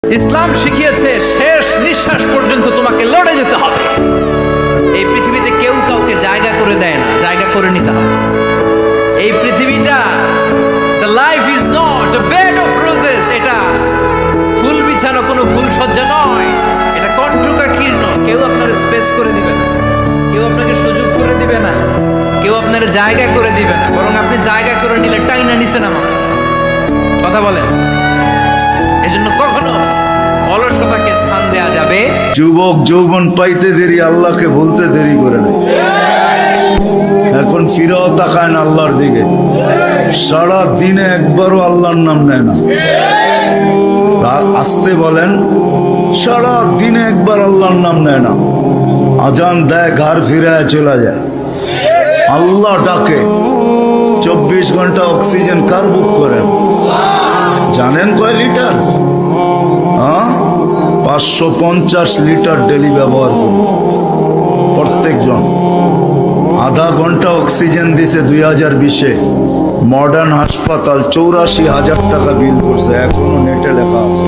ইসলাম শিখিয়েছে শেষ নিঃশ্বাস পর্যন্ত তোমাকে লড়ে যেতে হবে। এই পৃথিবীতে কেউ কাউকে জায়গা করে দেয় না, জায়গা করে নিতে হবে। এই পৃথিবীটা the life is not a bed of roses, এটা ফুল বিছানো কোনো ফুল সজ্জা নয়, এটা কণ্টকাকীর্ণ। কেউ আপনার স্পেস করে দিবে না, কেউ আপনাকে সুযোগ করে দিবে না, কেউ আপনার জায়গা করে দিবে না, বরং আপনি জায়গা করে নিলে টাইনা নিছে না মানে কথা বলেন। এজন্য কখনো অলসতাকে স্থান দেয়া যাবে। যুবক যৌবন পাইতে দেরি, আল্লাহকে বলতে দেরি করে না। এখন ফিরেও তাকায় না আল্লাহর দিকে, সারা দিনে একবারও আল্লাহর নাম নেয় না। আসতে বলেন, সারা দিনে একবার আল্লাহর নাম নেয় না। আজান দেয়, ঘর ফিরে চলে যায়। আল্লাহ ডাকে, 24 ঘন্টা অক্সিজেন কার বুক করেন জানেন কয় লিটার? 550 লিটার ডেলি ব্যবহার করি প্রত্যেকজন। আধা ঘন্টা অক্সিজেন দিছে 2020-এ। মডার্ন হাসপাতাল 84,000 টাকা বিল করছে, এখনো নেটে লেখা আছে।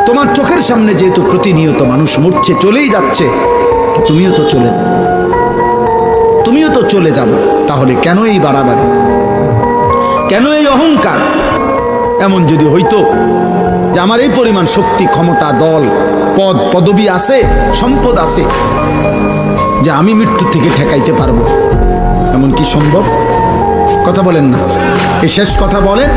তোমার চোখের সামনে যেহেতু প্রতিনিয়ত মানুষ মরছে, চলেই যাচ্ছে, তুমিও তো চলে যাবে, তুমিও তো চলে যাবে। তাহলে কেন এই বাড়াবাড়ি, কেন এই অহংকার? এমন যদি হইতো যে আমার এই পরিমাণ শক্তি, ক্ষমতা, দল, পদ, পদবি আছে, সম্পদ আছে, যে আমি মৃত্যু থেকে ঠেকাইতে পারবো, এমন কি সম্ভব? কথা বলেন না, এই শেষ কথা বলেন।